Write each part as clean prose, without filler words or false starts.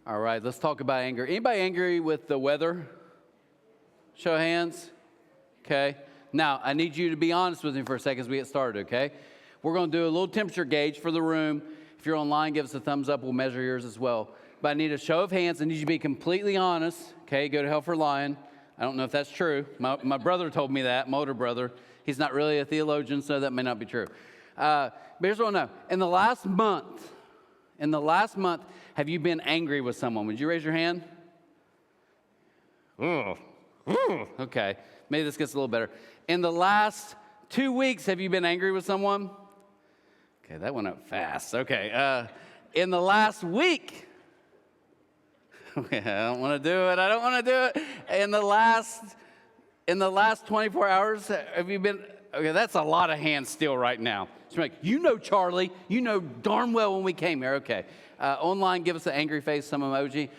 All right, let's talk about anger. Anybody angry with the weather? Show of hands. Okay. Now, I need you to be honest with me for a second as we get started, okay? We're going to do a little temperature gauge for the room. If you're online, give us a thumbs up. We'll measure yours as well. But I need a show of hands. I need you to be completely honest, okay? Go to hell for lying. I don't know if that's true. My brother told me that, my older brother. He's not really a theologian, so that may not be true. But here's what I know. In the last month, have you been angry with someone? Would you raise your hand? Okay. Maybe this gets a little better. In the last 2 weeks, have you been angry with someone? Okay, that went up fast. Okay. In the last week, okay, I don't want to do it. In the last 24 hours, have you been? Okay, that's a lot of hands still right now. So like, Charlie, darn well when we came here. Okay. Online, give us an angry face, some emoji.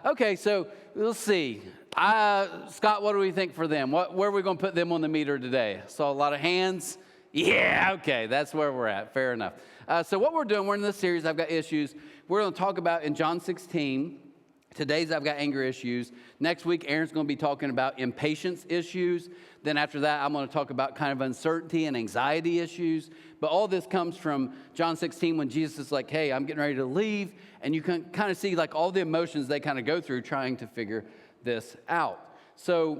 Okay, so we'll see. Scott, what do we think for them? Where are we going to put them on the meter today? Saw a lot of hands. Yeah, okay, that's where we're at. Fair enough. So what we're doing, we're in this series, I've got issues. We're going to talk about in John 16. Today's I've got anger issues. Next week, Aaron's going to be talking about impatience issues. Then after that, I'm going to talk about kind of uncertainty and anxiety issues. But all this comes from John 16 when Jesus is like, hey, I'm getting ready to leave. And you can kind of see like all the emotions they kind of go through trying to figure this out. So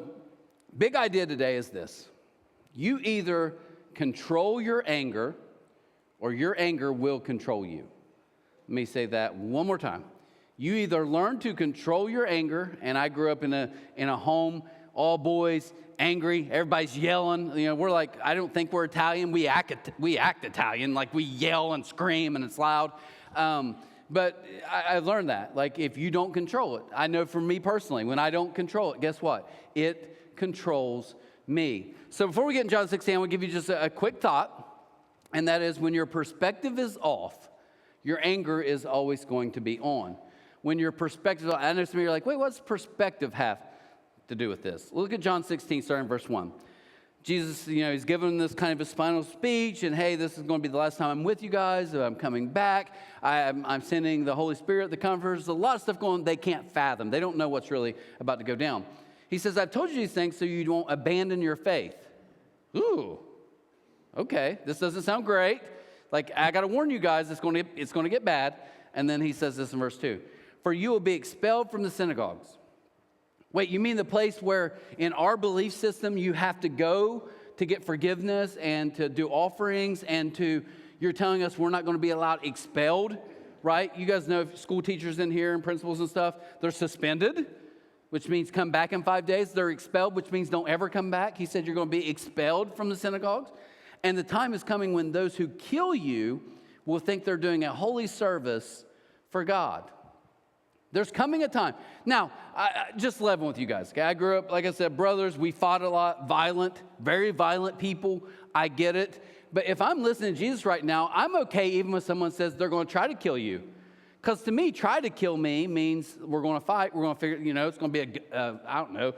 big idea today is this. You either control your anger or your anger will control you. Let me say that one more time. You either learn to control your anger, and I grew up in a home, all boys, angry, everybody's yelling. We're like, I don't think we're Italian. We act Italian, like we yell and scream and it's loud. But I learned that, like if you don't control it, I know for me personally, when I don't control it, guess what? It controls me. So before we get in John 16, I want to give you just a quick thought, and that is when your perspective is off, your anger is always going to be on. When your perspective, I know some of you are like, wait, what's perspective have to do with this? Look at John 16, starting in verse 1. Jesus, he's giving this kind of a final speech, and hey, this is going to be the last time I'm with you guys. I'm coming back. I'm sending the Holy Spirit, the Comforter. There's a lot of stuff going on they can't fathom. They don't know what's really about to go down. He says, I've told you these things so you don't abandon your faith. Ooh, okay, this doesn't sound great. Like, I got to warn you guys, it's going to get bad. And then he says this in verse 2. For you will be expelled from the synagogues. Wait, you mean the place where in our belief system you have to go to get forgiveness and to do offerings you're telling us we're not going to be allowed expelled, right? You guys know school teachers in here and principals and stuff, they're suspended, which means come back in 5 days. They're expelled, which means don't ever come back. He said you're going to be expelled from the synagogues. And the time is coming when those who kill you will think they're doing a holy service for God. There's coming a time. Now, I just level with you guys. Okay? I grew up, like I said, brothers. We fought a lot, violent, very violent people. I get it. But if I'm listening to Jesus right now, I'm okay even when someone says they're going to try to kill you. Because to me, try to kill me means we're going to fight. We're going to figure, it's going to be a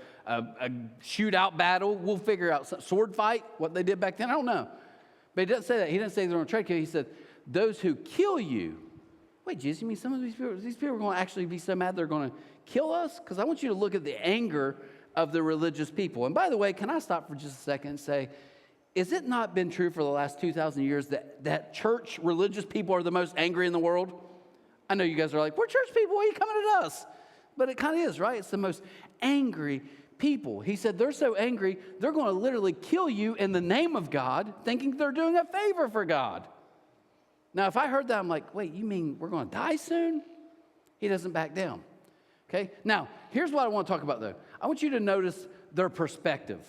shootout battle. We'll figure out sword fight, what they did back then. I don't know. But he doesn't say that. He didn't say they're going to try to kill you. He said, those who kill you. Wait, Jesus, you mean some of these people are going to actually be so mad they're going to kill us? Because I want you to look at the anger of the religious people. And by the way, can I stop for just a second and say, is it not been true for the last 2,000 years that church religious people are the most angry in the world? I know you guys are like, we're church people, why are you coming at us? But it kind of is, right? It's the most angry people. He said they're so angry, they're going to literally kill you in the name of God, thinking they're doing a favor for God. Now, if I heard that, I'm like, wait, you mean we're going to die soon? He doesn't back down. Okay? Now, here's what I want to talk about, though. I want you to notice their perspective.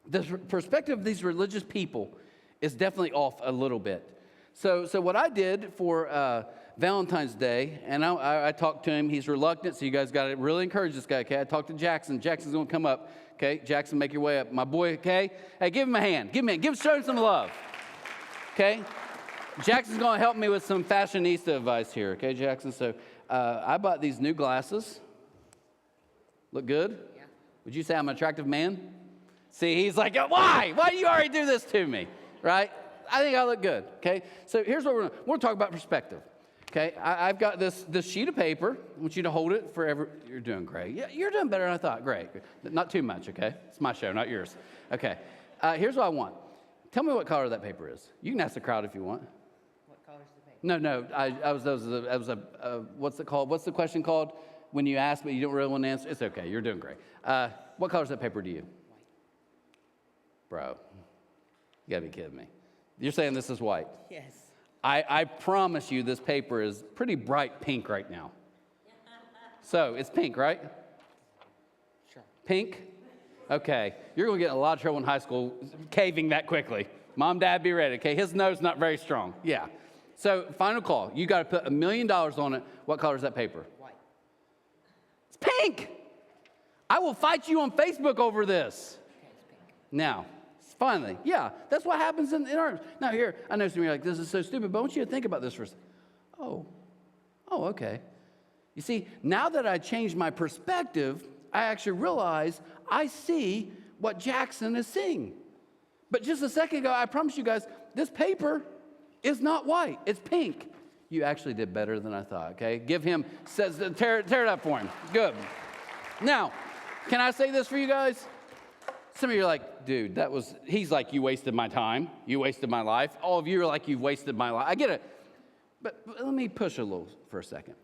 The perspective of these religious people is definitely off a little bit. So what I did for Valentine's Day, and I talked to him. He's reluctant, so you guys got to really encourage this guy, okay? I talked to Jackson. Jackson's going to come up, okay? Jackson, make your way up. My boy, okay? Hey, give him a hand. Show him some love, okay? Jackson's going to help me with some fashionista advice here, okay, Jackson? So I bought these new glasses. Look good? Yeah. Would you say I'm an attractive man? See, he's like, why? Why do you already do this to me, right? I think I look good, okay? So here's what we're going to talk about perspective. Okay, I've got this sheet of paper. I want you to hold it forever. You're doing great. Yeah, you're doing better than I thought. Great. Not too much, okay? It's my show, not yours. Okay, here's what I want. Tell me what color that paper is. You can ask the crowd if you want. What color is the paper? No. What's it called? What's the question called when you ask but you don't really want to answer? It's okay. You're doing great. What color is that paper to you? White. Bro, you gotta be kidding me. You're saying this is white? Yes. I promise you this paper is pretty bright pink right now. So it's pink, right? Sure. Pink? Okay. You're going to get in a lot of trouble in high school caving that quickly. Mom, Dad, be ready. Okay. His no's not very strong. Yeah. So final call. You got to put $1 million on it. What color is that paper? White. It's pink. I will fight you on Facebook over this. Okay, it's pink. Now, finally, yeah, that's what happens in our. Now here, I know some of you are like, this is so stupid, but I want you to think about this for a second. Oh, okay. You see, now that I changed my perspective, I actually realize I see what Jackson is seeing. But just a second ago, I promise you guys, this paper is not white, it's pink. You actually did better than I thought, okay? Give him, tear it up for him. Good. Now, can I say this for you guys? Some of you are like, dude, he's like, you wasted my time. You wasted my life. All of you are like, you've wasted my life. I get it. But let me push a little for a second.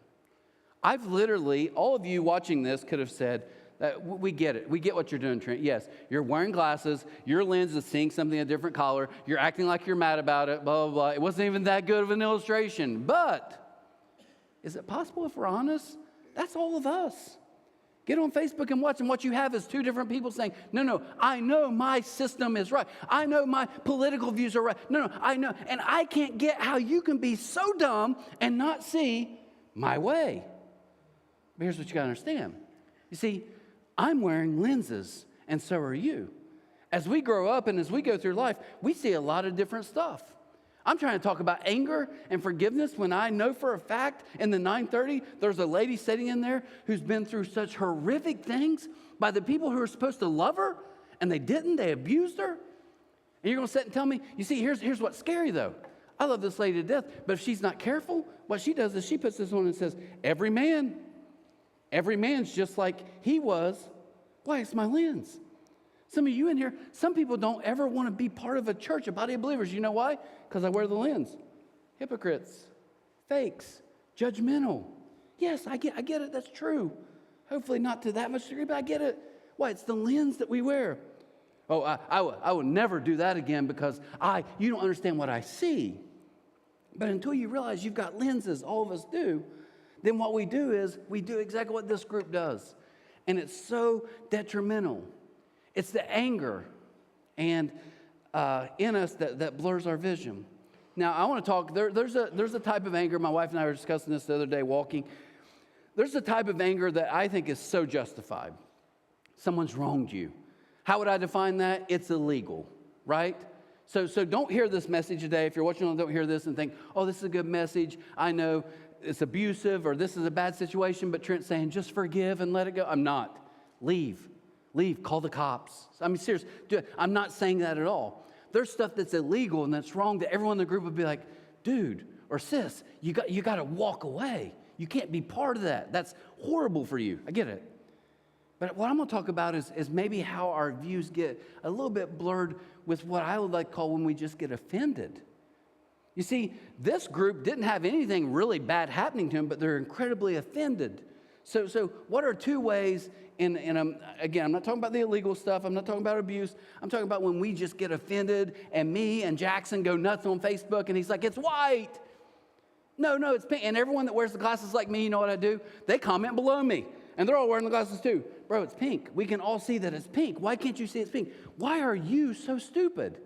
I've literally, all of you watching this could have said, we get it. We get what you're doing, Trent. Yes, you're wearing glasses. Your lens is seeing something a different color. You're acting like you're mad about it, blah, blah, blah. It wasn't even that good of an illustration. But is it possible if we're honest? That's all of us. Get on Facebook and watch, and what you have is two different people saying, no, I know my system is right. I know my political views are right. No, I know. And I can't get how you can be so dumb and not see my way. But here's what you got to understand. You see, I'm wearing lenses, and so are you. As we grow up and as we go through life, we see a lot of different stuff. I'm trying to talk about anger and forgiveness when I know for a fact in the 930, there's a lady sitting in there who's been through such horrific things by the people who are supposed to love her, and they didn't. They abused her. And you're going to sit and tell me, you see, here's what's scary, though. I love this lady to death, but if she's not careful, what she does is she puts this on and says, every man's just like he was. Why? It's my lens. Some of you in here, some people don't ever want to be part of a church, a body of believers. You know why? Because I wear the lens. Hypocrites, fakes, judgmental. Yes, I get it. That's true. Hopefully not to that much degree, but I get it. Why? It's the lens that we wear. Oh, I will never do that again because you don't understand what I see. But until you realize you've got lenses, all of us do, then what we do is we do exactly what this group does. And it's so detrimental. It's the anger and in us that blurs our vision. Now, I want to talk, there's a type of anger, my wife and I were discussing this the other day walking. There's a type of anger that I think is so justified. Someone's wronged you. How would I define that? It's illegal, right? So don't hear this message today. If you're watching on, don't hear this and think, oh, this is a good message. I know it's abusive or this is a bad situation, but Trent's saying just forgive and let it go. I'm not. Leave, call the cops. I mean, seriously, I'm not saying that at all. There's stuff that's illegal and that's wrong that everyone in the group would be like, dude or sis, you got to walk away. You can't be part of that. That's horrible for you. I get it. But what I'm going to talk about is maybe how our views get a little bit blurred with what I would like to call when we just get offended. You see, this group didn't have anything really bad happening to them, but they're incredibly offended. So what are two ways again, I'm not talking about the illegal stuff. I'm not talking about abuse. I'm talking about when we just get offended and me and Jackson go nuts on Facebook and he's like, it's white. No, it's pink. And everyone that wears the glasses like me, you know what I do? They comment below me. And they're all wearing the glasses too. Bro, it's pink. We can all see that it's pink. Why can't you see it's pink? Why are you so stupid?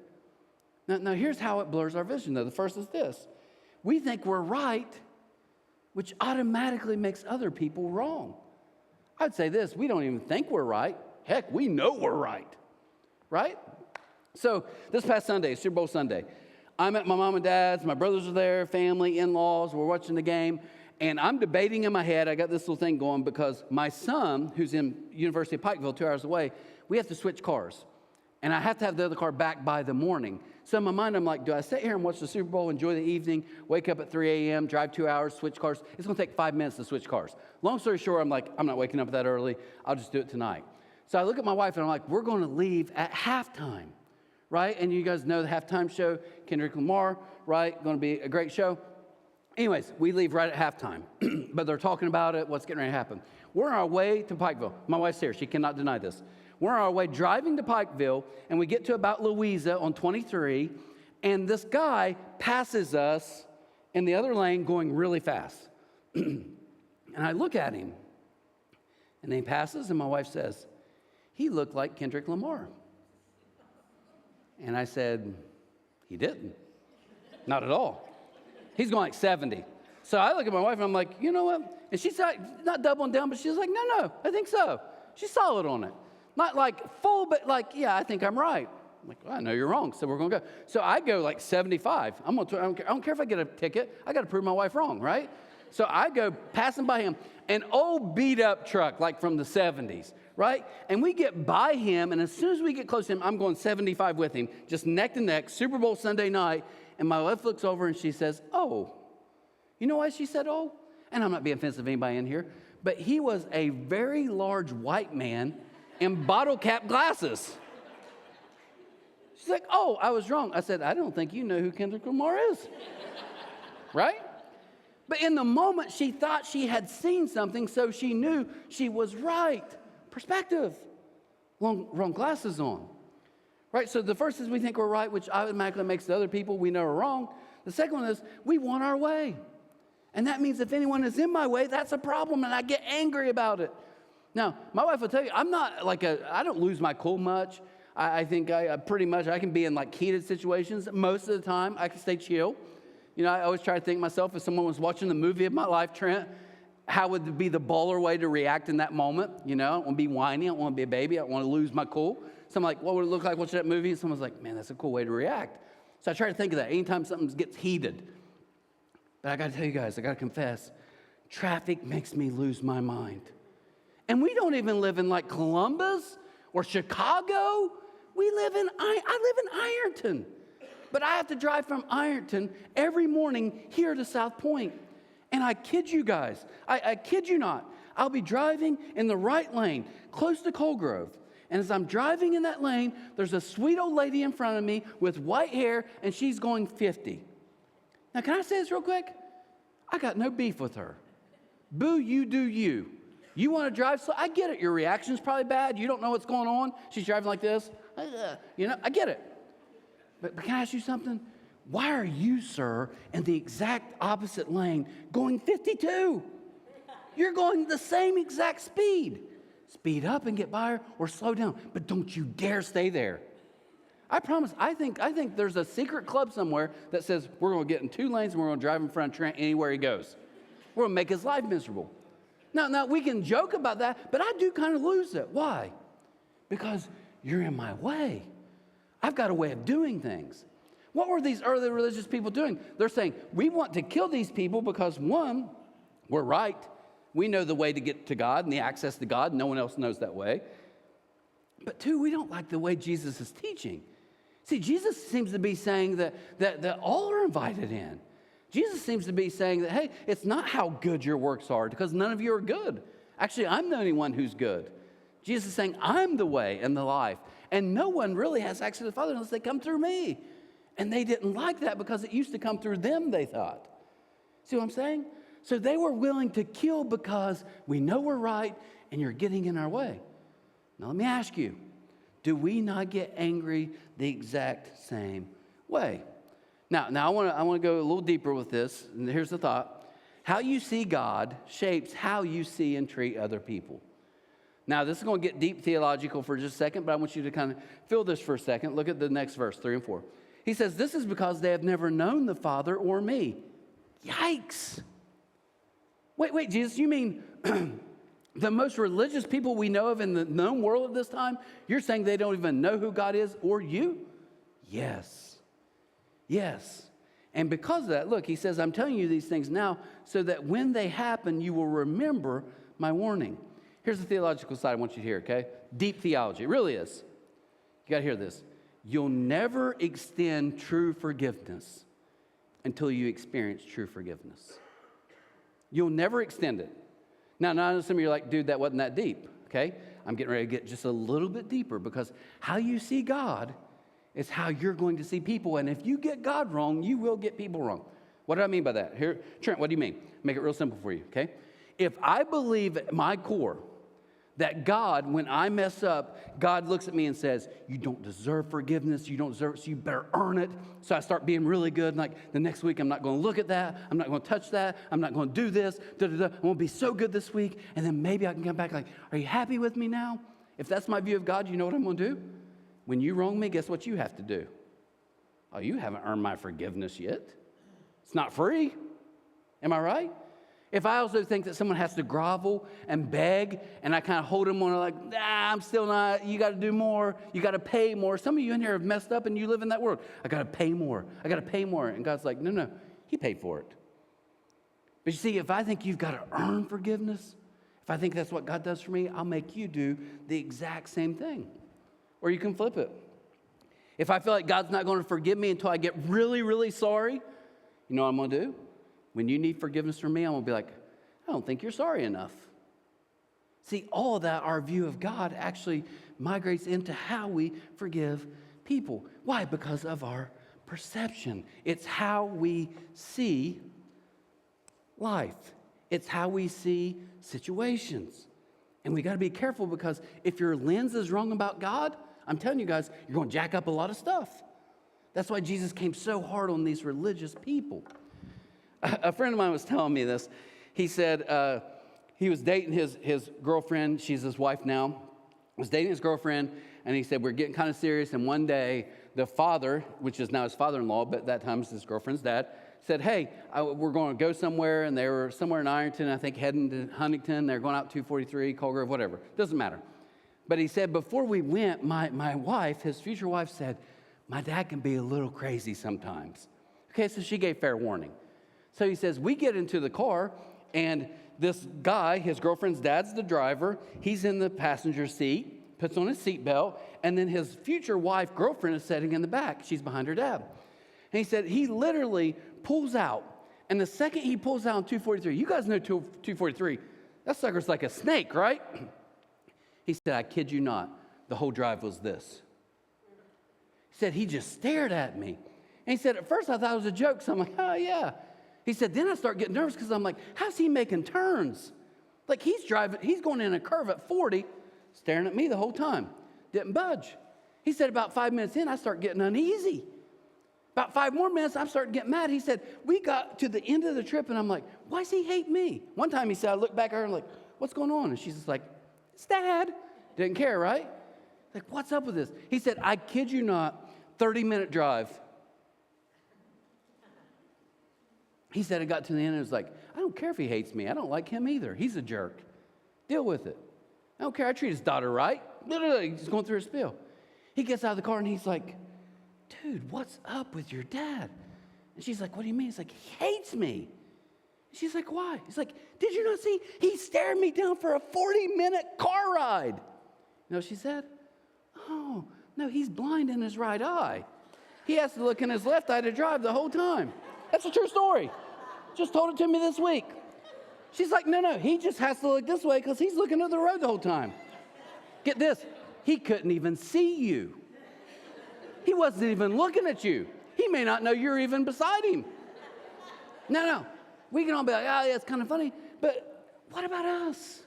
Now here's how it blurs our vision, though. The first is this. We think we're right, which automatically makes other people wrong. I'd say this. We don't even think we're right. Heck, we know we're right. Right? So this past Sunday, Super Bowl Sunday, I'm at my mom and dad's. My brothers are there, family, in-laws. We're watching the game. And I'm debating in my head. I got this little thing going because my son, who's in University of Pikeville, 2 hours away, we have to switch cars. And I have to have the other car back by the morning. So in my mind, I'm like, do I sit here and watch the Super Bowl, enjoy the evening, wake up at 3 a.m., drive 2 hours, switch cars? It's going to take 5 minutes to switch cars. Long story short, I'm like, I'm not waking up that early. I'll just do it tonight. So I look at my wife, and I'm like, we're going to leave at halftime, right? And you guys know the halftime show, Kendrick Lamar, right? Going to be a great show. Anyways, we leave right at halftime, but they're talking about it, what's getting ready to happen. We're on our way to Pikeville. My wife's here. She cannot deny this. We're on our way driving to Pikeville, and we get to about Louisa on 23, and this guy passes us in the other lane going really fast. And I look at him, and he passes, and my wife says, he looked like Kendrick Lamar. And I said, he didn't. Not at all. He's going like 70. So I look at my wife, and I'm like, you know what? And she's not doubling down, but she's like, no, I think so. She's solid on it. Not like full, but like, yeah, I think I'm right. I'm like, well, I know you're wrong, so we're going to go. So I go like 75. I don't care if I get a ticket. I got to prove my wife wrong, right? So I go passing by him, an old beat-up truck, like from the 70s, right? And we get by him, and as soon as we get close to him, I'm going 75 with him, just neck to neck, Super Bowl Sunday night, and my wife looks over and she says, oh. You know why she said, oh? And I'm not being offensive to anybody in here, but he was a very large white man in bottle cap glasses. She's like, oh, I was wrong. I said, I don't think you know who Kendrick Lamar is. Right? But in the moment, she thought she had seen something, so she knew she was right. Perspective. Wrong glasses on. Right? So the first is we think we're right, which automatically makes the other people we know are wrong. The second one is we want our way. And that means if anyone is in my way, that's a problem, and I get angry about it. Now, my wife will tell you, I'm not like I don't lose my cool much. I think I pretty much, I can be in like heated situations. Most of the time, I can stay chill. You know, I always try to think myself, if someone was watching the movie of my life, Trent, how would be the baller way to react in that moment? You know, I don't want to be whiny. I don't want to be a baby. I don't want to lose my cool. So I'm like, what would it look like watching that movie? And someone's like, man, that's a cool way to react. So I try to think of that anytime something gets heated. But I got to tell you guys, I got to confess, traffic makes me lose my mind. And we don't even live in like Columbus or Chicago. I live in Ironton. But I have to drive from Ironton every morning here to South Point. And I kid you guys, I kid you not, I'll be driving in the right lane, close to Colgrove. And as I'm driving in that lane, there's a sweet old lady in front of me with white hair, and she's going 50. Now, can I say this real quick? I got no beef with her. Boo, you do you. You want to drive slow? I get it. Your reaction's probably bad. You don't know what's going on. She's driving like this. You know, I get it. But can I ask you something? Why are you, sir, in the exact opposite lane going 52? You're going the same exact speed. Speed up and get by her or slow down. But don't you dare stay there. I promise, I think there's a secret club somewhere that says we're going to get in 2 lanes and we're going to drive in front of Trent anywhere he goes. We're going to make his life miserable. Now, we can joke about that, but I do kind of lose it. Why? Because you're in my way. I've got a way of doing things. What were these early religious people doing? They're saying, we want to kill these people because, one, we're right. We know the way to get to God and the access to God. No one else knows that way. But 2, we don't like the way Jesus is teaching. See, Jesus seems to be saying that all are invited in. Jesus seems to be saying that, hey, it's not how good your works are, because none of you are good. Actually, I'm the only one who's good. Jesus is saying, I'm the way and the life. And no one really has access to the Father unless they come through me. And they didn't like that because it used to come through them, they thought. See what I'm saying? So they were willing to kill because we know we're right and you're getting in our way. Now let me ask you, do we not get angry the exact same way? Now I want to go a little deeper with this, and here's the thought. How you see God shapes how you see and treat other people. Now, this is going to get deep theological for just a second, but I want you to kind of feel this for a second. Look at the next verse, 3 and 4. He says, this is because they have never known the Father or me. Yikes. Wait, Jesus, you mean the most religious people we know of in the known world at this time, you're saying they don't even know who God is or you? Yes. And because of that, look, he says, I'm telling you these things now so that when they happen, you will remember my warning. Here's the theological side I want you to hear, okay? Deep theology. It really is. got to hear this. You'll never extend true forgiveness until you experience true forgiveness. You'll never extend it. Now, some of you are like, dude, that wasn't that deep, okay? I'm getting ready to get just a little bit deeper, because how you see God is how you're going to see people. And if you get God wrong, you will get people wrong. What do I mean by that? Here, Trent, what do you mean? Make it real simple for you, okay? If I believe at my core that God, when I mess up, God looks at me and says, you don't deserve forgiveness, you don't deserve it, so you better earn it. So I start being really good, and like the next week, I'm not going to look at that, I'm not going to touch that, I'm not going to do this, I'm going to be so good this week, and then maybe I can come back like, are you happy with me now? If that's my view of God, you know what I'm going to do? When you wrong me, guess what you have to do? Oh, you haven't earned my forgiveness yet. It's not free. Am I right? If I also think that someone has to grovel and beg, and I kind of hold them on like, I'm still not, you got to do more, you got to pay more. Some of you in here have messed up and you live in that world. I got to pay more. I got to pay more. And God's like, no, he paid for it. But you see, if I think you've got to earn forgiveness, if I think that's what God does for me, I'll make you do the exact same thing. Or you can flip it. If I feel like God's not going to forgive me until I get really, really sorry, you know what I'm going to do? When you need forgiveness from me, I'm going to be like, I don't think you're sorry enough. See, all of that, our view of God actually migrates into how we forgive people. Why? Because of our perception. It's how we see life. It's how we see situations. And we got to be careful, because if your lens is wrong about God, I'm telling you guys, you're going to jack up a lot of stuff. That's why Jesus came so hard on these religious people. A friend of mine was telling me this. He said he was dating his girlfriend. She's his wife now. Was dating his girlfriend, and he said, we're getting kind of serious. And one day, the father, which is now his father-in-law, but at that time was his girlfriend's dad, said, hey, we're going to go somewhere. And they were somewhere in Ironton, I think, heading to Huntington. They're going out 243, Colgrove, whatever. Doesn't matter. But he said, before we went, my wife, his future wife, said, my dad can be a little crazy sometimes. Okay, so she gave fair warning. So he says, we get into the car, and this guy, his girlfriend's dad's the driver. He's in the passenger seat, puts on his seatbelt, and then his future wife, girlfriend, is sitting in the back. She's behind her dad. And he said he literally pulls out, and the second he pulls out on 243, you guys know 243, that sucker's like a snake, right? He said, I kid you not, the whole drive was this. He said, he just stared at me. And he said, at first I thought it was a joke, so I'm like, oh, yeah. He said, then I start getting nervous, because I'm like, how's he making turns? Like, he's going in a curve at 40, staring at me the whole time. Didn't budge. He said, about 5 minutes in, I start getting uneasy. About 5 more minutes, I started getting mad. He said, we got to the end of the trip, and I'm like, why does he hate me? One time he said, I looked back at her and like, what's going on? And she's just like, it's Dad. Didn't care, right? Like, what's up with this? He said, I kid you not, 30-minute drive. He said it got to the end and it was like, I don't care if he hates me. I don't like him either. He's a jerk. Deal with it. I don't care. I treat his daughter right. He's going through a spiel. He gets out of the car and he's like, dude, what's up with your dad? And she's like, what do you mean? He's like, he hates me. She's like, why? He's like, did you not see? He stared me down for a 40-minute car ride. You know what she said? Oh, no, he's blind in his right eye. He has to look in his left eye to drive the whole time. That's a true story. Just told it to me this week. She's like, no, he just has to look this way because he's looking at the road the whole time. Get this, he couldn't even see you. He wasn't even looking at you. He may not know you're even beside him. No, we can all be like, oh, yeah, it's kind of funny, but what about us?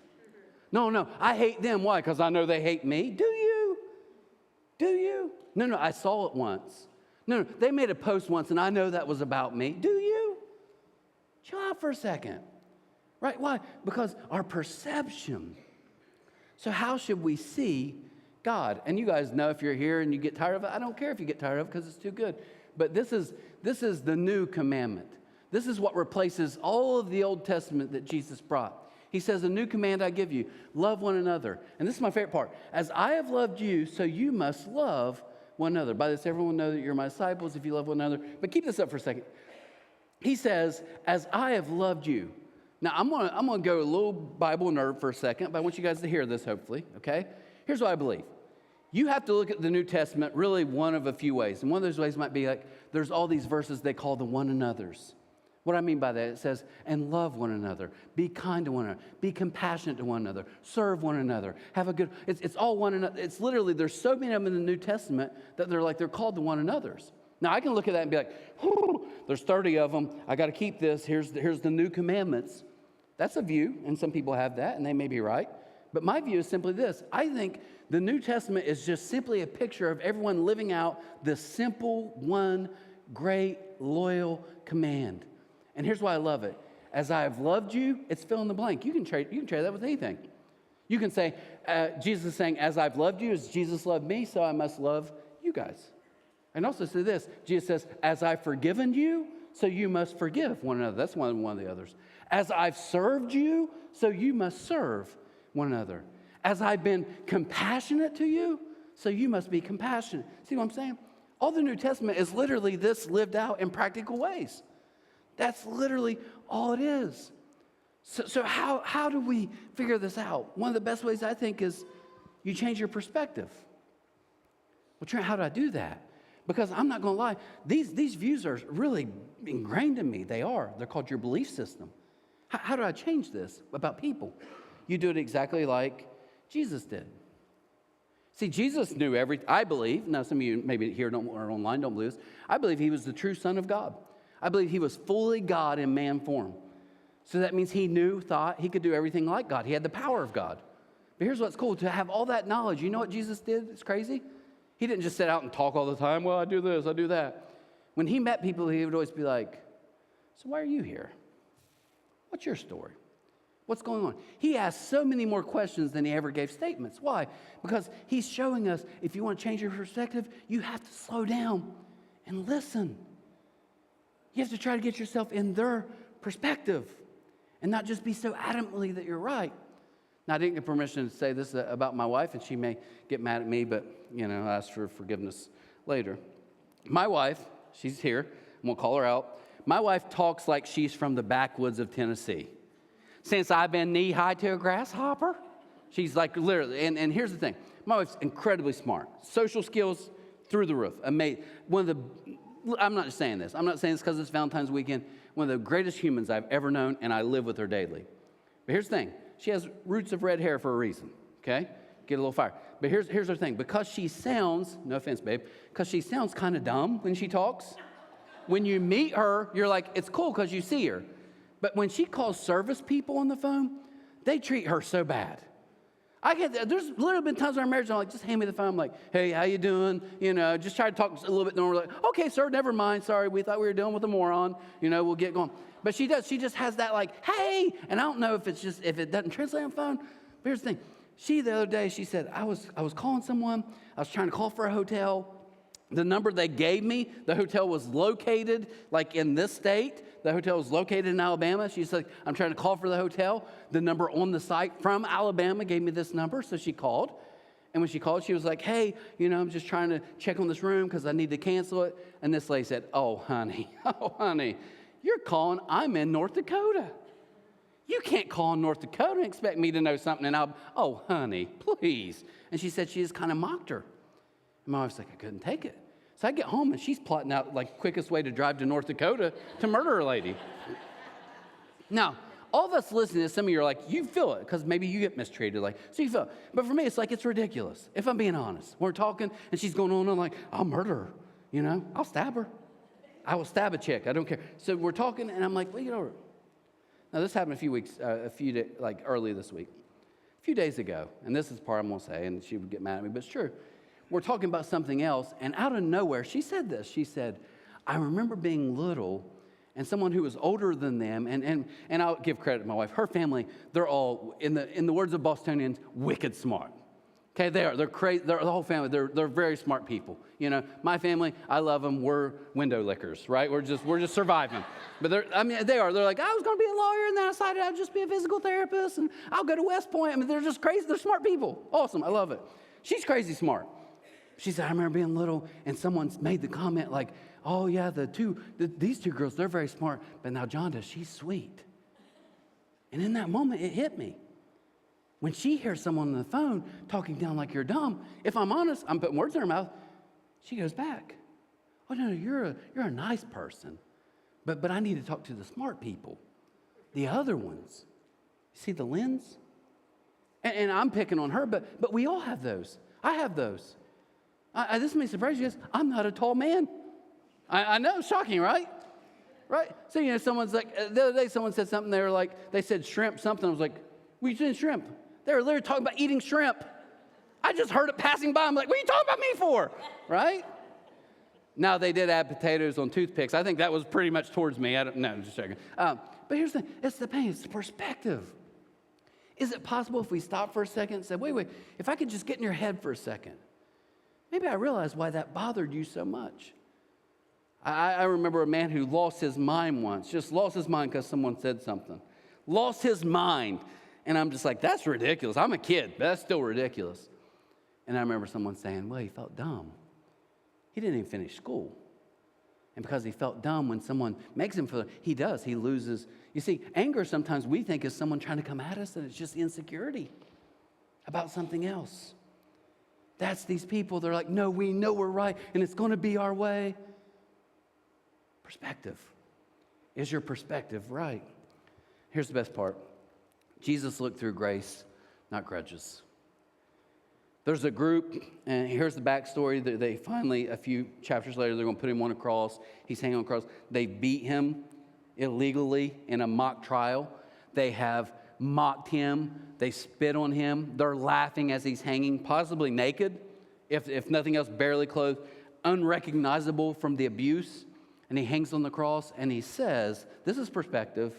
No, I hate them. Why? Because I know they hate me. Do you? No, I saw it once. No, they made a post once, and I know that was about me. Do you? Chill out for a second. Right? Why? Because our perception. So how should we see God? And you guys know if you're here and you get tired of it, I don't care if you get tired of it because it's too good. But this is the new commandment. This is what replaces all of the Old Testament that Jesus brought. He says, a new command I give you, love one another. And this is my favorite part. As I have loved you, so you must love one another. By this, everyone will know that you're my disciples if you love one another. But keep this up for a second. He says, as I have loved you. Now, I'm gonna go a little Bible nerd for a second, but I want you guys to hear this, hopefully, okay? Here's what I believe. You have to look at the New Testament really one of a few ways. And one of those ways might be like, there's all these verses they call the one another's. What I mean by that, it says, and love one another, be kind to one another, be compassionate to one another, serve one another, have a good, it's all one another. It's literally, there's so many of them in the New Testament that they're called the one another's. Now, I can look at that and be like, there's 30 of them. I got to keep this. Here's the new commandments. That's a view, and some people have that, and they may be right. But my view is simply this. I think the New Testament is just simply a picture of everyone living out this simple, one, great, loyal command. And here's why I love it. As I have loved you, it's fill in the blank. You can trade that with anything. You can say, Jesus is saying, as I've loved you, as Jesus loved me, so I must love you guys. And also say this, Jesus says, as I've forgiven you, so you must forgive one another. That's one of the others. As I've served you, so you must serve one another. As I've been compassionate to you, so you must be compassionate. See what I'm saying? All the New Testament is literally this lived out in practical ways. That's literally all it is. So how do we figure this out? One of the best ways, I think, is you change your perspective. Well, Trent, how do I do that? Because I'm not going to lie, these views are really ingrained in me. They're called your belief system. How do I change this about people? You do it exactly like Jesus did. See, Jesus knew everything. I believe, now some of you maybe here or online don't believe this, I believe he was the true Son of God. I believe he was fully God in man form. So that means he thought he could do everything like God. He had the power of God. But here's what's cool. To have all that knowledge, you know what Jesus did? It's crazy. He didn't just sit out and talk all the time. Well, I do this, I do that. When he met people, he would always be like, so why are you here? What's your story? What's going on? He asked so many more questions than he ever gave statements. Why? Because he's showing us if you want to change your perspective, you have to slow down and listen. You have to try to get yourself in their perspective and not just be so adamantly that you're right. Now, I didn't get permission to say this about my wife, and she may get mad at me, but, I'll ask for forgiveness later. My wife, she's here, and we'll call her out. My wife talks like she's from the backwoods of Tennessee. Since I've been knee-high to a grasshopper, she's like literally, and here's the thing. My wife's incredibly smart. Social skills through the roof. Amazing. I'm not just saying this. I'm not saying this because it's Valentine's weekend. One of the greatest humans I've ever known, and I live with her daily. But here's the thing. She has roots of red hair for a reason, okay? Get a little fire. But here's her thing. Because she sounds, no offense, babe, because she sounds kind of dumb when she talks, when you meet her, you're like, it's cool because you see her. But when she calls service people on the phone, they treat her so bad. There's literally been times in our marriage, I'm like, just hand me the phone. I'm like, hey, how you doing? Just try to talk a little bit normal. Like, okay, sir, never mind. Sorry, we thought we were dealing with a moron. We'll get going. But she does. She just has that like, hey. And I don't know if it doesn't translate on the phone. But here's the thing. The other day, she said, I was calling someone. I was trying to call for a hotel. The number they gave me, the hotel was located like in this state. The hotel was located in Alabama. She's like, I'm trying to call for the hotel. The number on the site from Alabama gave me this number. So she called. And when she called, she was like, hey, I'm just trying to check on this room because I need to cancel it. And this lady said, oh, honey, you're calling. I'm in North Dakota. You can't call in North Dakota and expect me to know something. And oh, honey, please. And she said she just kind of mocked her. And my wife's like, I couldn't take it. So I get home, and she's plotting out, like, quickest way to drive to North Dakota to murder a lady. Now, all of us listening to this, some of you are like, you feel it, because maybe you get mistreated. So you feel it. But for me, it's like, it's ridiculous. If I'm being honest. We're talking, and she's going on, and I'm like, I'll murder her. I'll stab her. I will stab a chick. I don't care. So we're talking, and I'm like, well, Now, this happened early this week. A few days ago, and this is the part I'm going to say, and she would get mad at me, but it's true. We're talking about something else, and out of nowhere, she said this. She said, I remember being little, and someone who was older than them, and I'll give credit to my wife, her family, they're all, in the words of Bostonians, wicked smart. Okay, they're crazy. They're the whole family. They're very smart people. My family, I love them. We're window lickers, right? We're just surviving. But they are. They're like, I was going to be a lawyer, and then I decided I'd just be a physical therapist, and I'll go to West Point. They're just crazy. They're smart people. Awesome. I love it. She's crazy smart. She said, I remember being little, and someone made the comment like, oh, yeah, these two girls, they're very smart, but now Jonda, she's sweet. And in that moment, it hit me. When she hears someone on the phone talking down like you're dumb, if I'm honest, I'm putting words in her mouth, she goes back. Oh, no, you're a nice person. But I need to talk to the smart people, the other ones. You see the lens? And I'm picking on her, but we all have those. I have those. This may surprise you guys. I'm not a tall man. I know, shocking, right? Right? So, someone's like, the other day someone said something, they said shrimp something. I was like, what are you saying shrimp? They were literally talking about eating shrimp. I just heard it passing by. I'm like, what are you talking about me for? Right? Now, they did add potatoes on toothpicks. I think that was pretty much towards me. No, just checking. But here's the thing. It's the pain. It's the perspective. Is it possible if we stop for a second and say, wait, if I could just get in your head for a second, maybe I realize why that bothered you so much. I remember a man who lost his mind once, just lost his mind because someone said something. Lost his mind. And I'm just like, that's ridiculous. I'm a kid, but that's still ridiculous. And I remember someone saying, well, he felt dumb. He didn't even finish school. And because he felt dumb, when someone makes him feel, he does. He loses. You see, anger sometimes we think is someone trying to come at us, and it's just insecurity about something else. That's these people. They're like, no, we know we're right, and it's going to be our way. Perspective. Is your perspective right? Here's the best part. Jesus looked through grace, not grudges. There's a group, and here's the backstory. They finally, a few chapters later, they're going to put him on a cross. He's hanging on a cross. They beat him illegally in a mock trial. They have mocked him. They spit on him. They're laughing as he's hanging, possibly naked, if nothing else, barely clothed, unrecognizable from the abuse. And he hangs on the cross, and he says, this is perspective.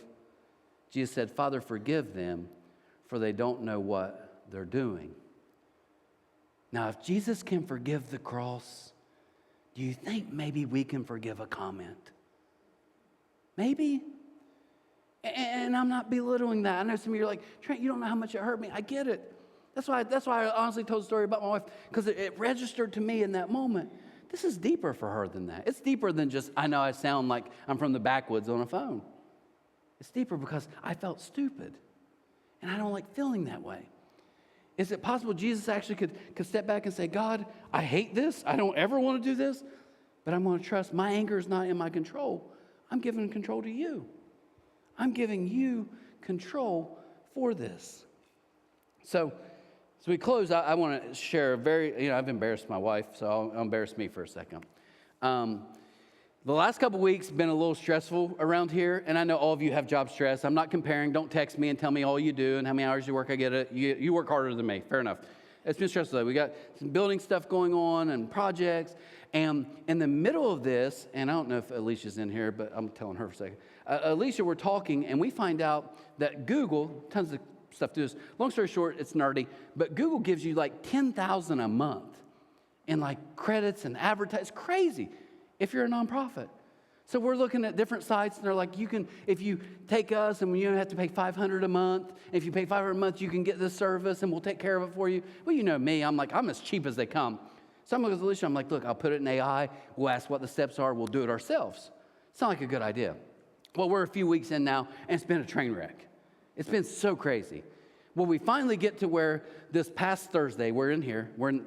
Jesus said, Father, forgive them, for they don't know what they're doing. Now, if Jesus can forgive the cross, do you think maybe we can forgive a comment? Maybe? And I'm not belittling that. I know some of you are like, Trent, you don't know how much it hurt me. I get it. That's why I honestly told the story about my wife, because it registered to me in that moment. This is deeper for her than that. It's deeper than just, I know I sound like I'm from the backwoods on a phone. It's deeper because I felt stupid, and I don't like feeling that way. Is it possible Jesus actually could step back and say, God, I hate this. I don't ever want to do this, but I'm going to trust my anger is not in my control. I'm giving control to you. I'm giving you control for this. So we close. I want to share a very, I've embarrassed my wife, so I'll embarrass me for a second. The last couple weeks have been a little stressful around here, and I know all of you have job stress. I'm not comparing. Don't text me and tell me all you do and how many hours you work. I get it. You work harder than me. Fair enough. It's been stressful, though. We got some building stuff going on and projects, and in the middle of this, and I don't know if Alicia's in here, but I'm telling her for a second. Alicia, we're talking, and we find out that Google, tons of stuff to this. Long story short, it's nerdy, but Google gives you like $10,000 a month in like credits and advertising. It's crazy if you're a nonprofit. So we're looking at different sites, and they're like, you can, if you take us, and you don't have to pay $500 a month. If you pay $500 a month, you can get this service, and we'll take care of it for you. Well, you know me. I'm as cheap as they come. So I'm with Alicia. I'm like, look, I'll put it in AI. We'll ask what the steps are. We'll do it ourselves. Sound like a good idea. Well, we're a few weeks in now, and it's been a train wreck. It's been so crazy. Well, we finally get to where this past Thursday, we're in here. We're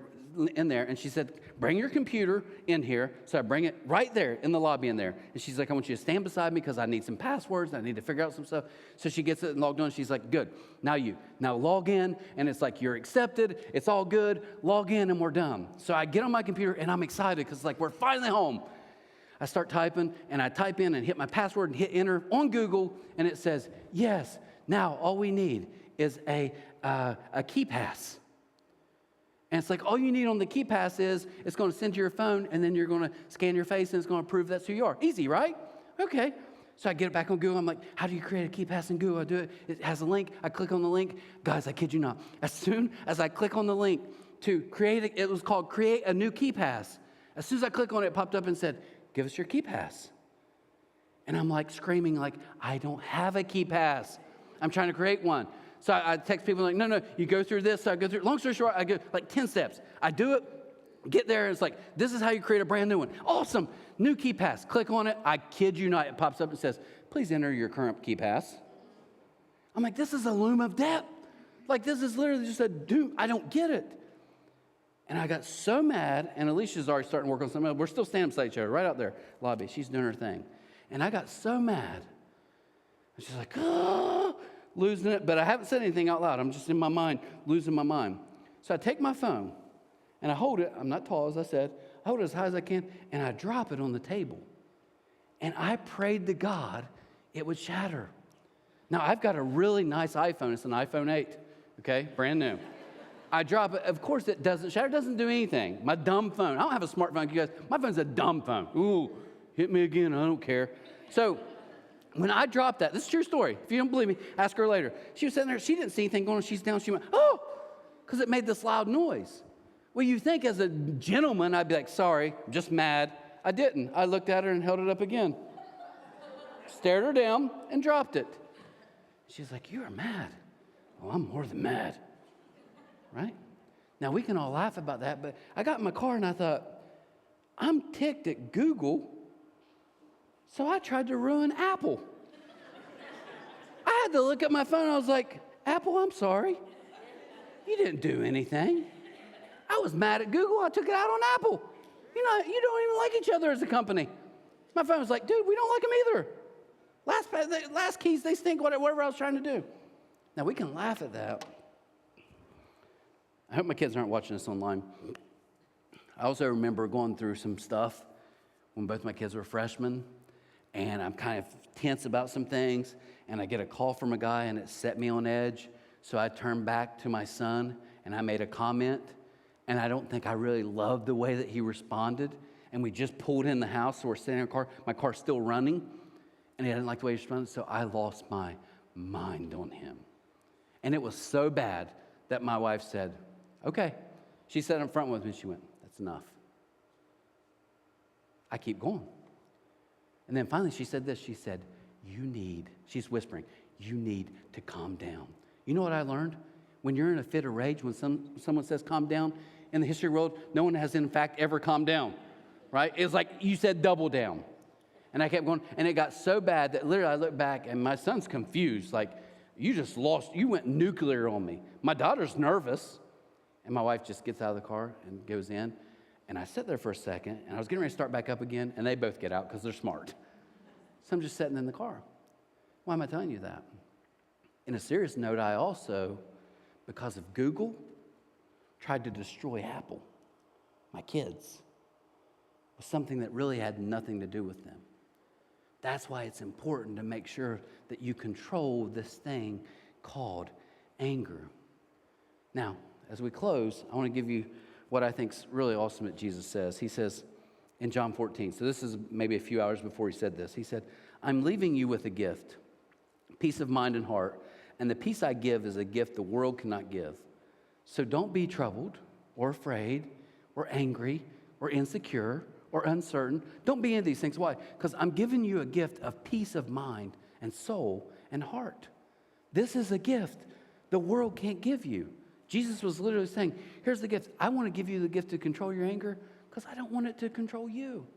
in there, and she said, bring your computer in here. So I bring it right there in the lobby in there. And she's like, I want you to stand beside me because I need some passwords. I need to figure out some stuff. So she gets it and logged on. She's like, good. Now log in. And it's like, you're accepted. It's all good. Log in and we're done. So I get on my computer and I'm excited because it's like, we're finally home. I start typing and I type in and hit my password and hit enter on Google. And it says, yes, now all we need is a key pass. And it's like, all you need on the key pass is it's going to send to your phone, and then you're going to scan your face, and it's going to prove that's who you are. Easy, right? Okay. So I get it back on Google. I'm like, how do you create a key pass in Google? I do it. It has a link. I click on the link. Guys, I kid you not. As soon as I click on the link to create it was called Create a New Key Pass. As soon as I click on it, it popped up and said, give us your key pass. And I'm like screaming like, I don't have a key pass. I'm trying to create one. So I text people like, no, you go through this. So I go through, long story short, I go like 10 steps. I do it, get there, and it's like, this is how you create a brand new one. Awesome, new key pass. Click on it. I kid you not, it pops up and says, please enter your current key pass. I'm like, this is a loom of death. Like, this is literally just a doom. I don't get it. And I got so mad, and Alicia's already starting to work on something else. We're still standing beside each other, right out there, lobby. She's doing her thing. And I got so mad. And she's like, oh, losing it. But I haven't said anything out loud. I'm just in my mind, losing my mind. So I take my phone, and I hold it. I'm not tall, as I said. I hold it as high as I can, and I drop it on the table. And I prayed to God it would shatter. Now, I've got a really nice iPhone. It's an iPhone 8, okay, brand new. I drop it. Of course, it doesn't shatter. It doesn't do anything. My dumb phone. I don't have a smartphone, you guys. My phone's a dumb phone. Ooh, hit me again. I don't care. So when I dropped that, this is a true story. If you don't believe me, ask her later. She was sitting there. She didn't see anything going on. She's down. She went, oh, because it made this loud noise. Well, you think as a gentleman, I'd be like, sorry, I'm just mad. I didn't. I looked at her and held it up again. Stared her down and dropped it. She's like, you are mad. Oh, I'm more than mad. Right? Now, we can all laugh about that, but I got in my car and I thought, I'm ticked at Google, so I tried to ruin Apple. I had to look at my phone. I was like, Apple, I'm sorry. You didn't do anything. I was mad at Google. I took it out on Apple. You know, you don't even like each other as a company. My phone was like, dude, we don't like them either. Last keys, they stink, whatever I was trying to do. Now, we can laugh at that. I hope my kids aren't watching this online. I also remember going through some stuff when both my kids were freshmen, and I'm kind of tense about some things, and I get a call from a guy, and it set me on edge. So I turned back to my son, and I made a comment, and I don't think I really loved the way that he responded. And we just pulled in the house, so we're sitting in our car. My car's still running, and I didn't like the way he responded, so I lost my mind on him. And it was so bad that my wife said, okay. She sat in front with me, and she went, that's enough. I keep going. And then finally she said this. She said, she's whispering, you need to calm down. You know what I learned? When you're in a fit of rage, when someone says calm down, in the history of the world, no one has in fact ever calmed down, right? It's like you said double down. And I kept going, and it got so bad that literally I looked back, and my son's confused, like, you went nuclear on me. My daughter's nervous. And my wife just gets out of the car and goes in. And I sit there for a second, and I was getting ready to start back up again, and they both get out because they're smart. So I'm just sitting in the car. Why am I telling you that? In a serious note, I also, because of Google, tried to destroy Apple, my kids, with something that really had nothing to do with them. That's why it's important to make sure that you control this thing called anger. Now, as we close, I want to give you what I think is really awesome that Jesus says. He says in John 14, so this is maybe a few hours before he said this. He said, I'm leaving you with a gift, peace of mind and heart, and the peace I give is a gift the world cannot give. So don't be troubled or afraid or angry or insecure or uncertain. Don't be any of these things. Why? Because I'm giving you a gift of peace of mind and soul and heart. This is a gift the world can't give you. Jesus was literally saying, here's the gift. I want to give you the gift to control your anger because I don't want it to control you.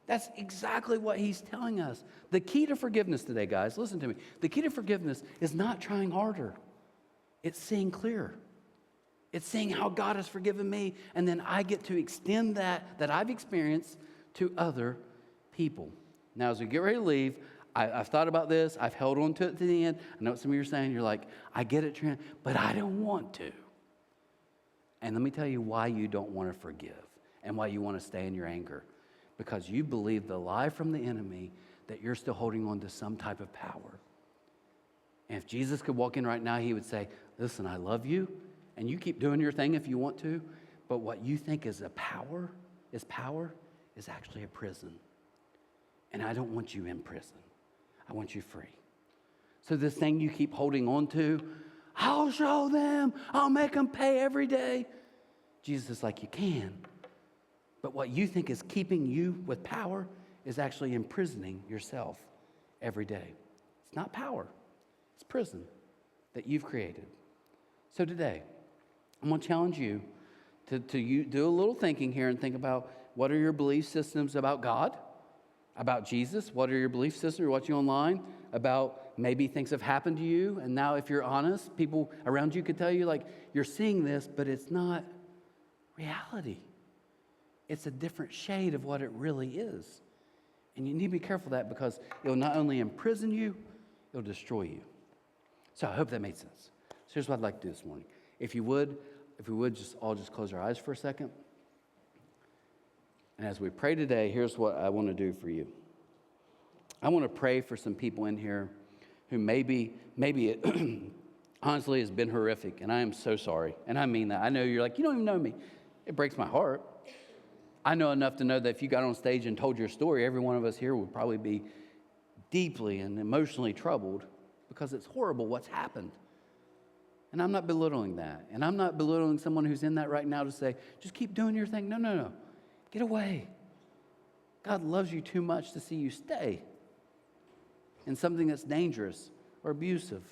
That's exactly what he's telling us. The key to forgiveness today, guys, listen to me. The key to forgiveness is not trying harder. It's seeing clearer. It's seeing how God has forgiven me, and then I get to extend that I've experienced to other people. Now, as we get ready to leave, I've thought about this. I've held on to it to the end. I know what some of you are saying. You're like, I get it, Trent, but I don't want to. And let me tell you why you don't want to forgive and why you want to stay in your anger. Because you believe the lie from the enemy that you're still holding on to some type of power. And if Jesus could walk in right now, he would say, listen, I love you, and you keep doing your thing if you want to, but what you think is power is actually a prison. And I don't want you in prison. I want you free. So this thing you keep holding on to, I'll show them. I'll make them pay every day. Jesus is like, you can. But what you think is keeping you with power is actually imprisoning yourself every day. It's not power. It's prison that you've created. So today, I'm going to challenge you to do a little thinking here and think about what are your belief systems about God, about Jesus? What are your belief systems? You're watching online about maybe things have happened to you, and now if you're honest, people around you could tell you, like, you're seeing this, but it's not reality. It's a different shade of what it really is. And you need to be careful of that, because it'll not only imprison you, it'll destroy you. So I hope that made sense. So here's what I'd like to do this morning. If we would just close our eyes for a second. And as we pray today, here's what I want to do for you. I want to pray for some people in here who maybe it honestly has been horrific, and I am so sorry. And I mean that. I know you're like, you don't even know me. It breaks my heart. I know enough to know that if you got on stage and told your story, every one of us here would probably be deeply and emotionally troubled, because it's horrible what's happened. And I'm not belittling that. And I'm not belittling someone who's in that right now to say, just keep doing your thing. No. Get away. God loves you too much to see you stay in something that's dangerous or abusive.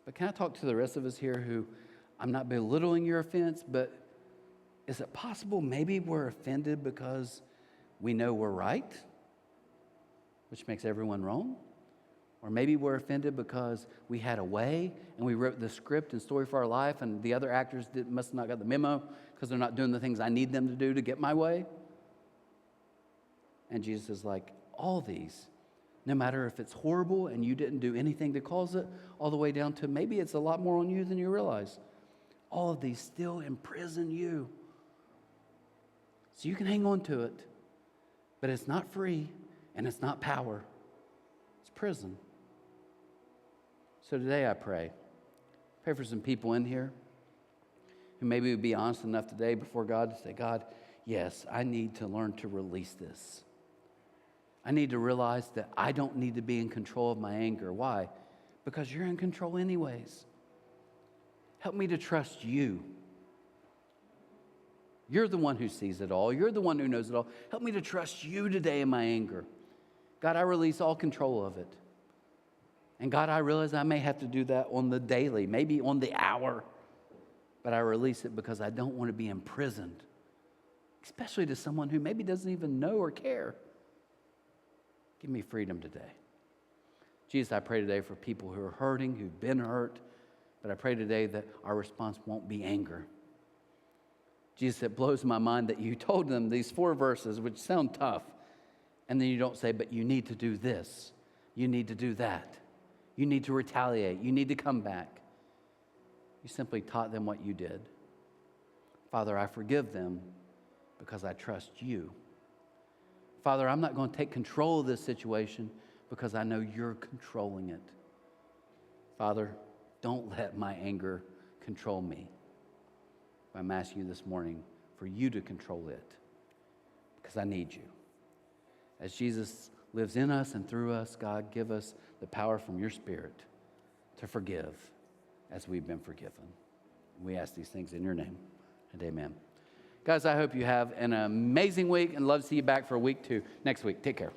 But can I talk to the rest of us here who, I'm not belittling your offense, but is it possible maybe we're offended because we know we're right, which makes everyone wrong? Or maybe we're offended because we had a way and we wrote the script and story for our life, and the other actors must not got the memo because they're not doing the things I need them to do to get my way. And Jesus is like, all these, no matter if it's horrible and you didn't do anything to cause it, all the way down to maybe it's a lot more on you than you realize, all of these still imprison you. So you can hang on to it, but it's not free and it's not power. It's prison. So today I pray for some people in here who maybe would be honest enough today before God to say, God, yes, I need to learn to release this. I need to realize that I don't need to be in control of my anger. Why? Because you're in control anyways. Help me to trust you. You're the one who sees it all. You're the one who knows it all. Help me to trust you today in my anger. God, I release all control of it. And God, I realize I may have to do that on the daily, maybe on the hour, but I release it because I don't want to be imprisoned, especially to someone who maybe doesn't even know or care. Give me freedom today. Jesus, I pray today for people who are hurting, who've been hurt, but I pray today that our response won't be anger. Jesus, it blows my mind that you told them these 4 verses, which sound tough, and then you don't say, but you need to do this, you need to do that. You need to retaliate. You need to come back. You simply taught them what you did. Father, I forgive them because I trust you. Father, I'm not going to take control of this situation because I know you're controlling it. Father, don't let my anger control me. I'm asking you this morning for you to control it because I need you. As Jesus lives in us and through us, God, give us the power from your Spirit to forgive as we've been forgiven. We ask these things in your name, and amen. Guys, I hope you have an amazing week and love to see you back for week 2 next week. Take care.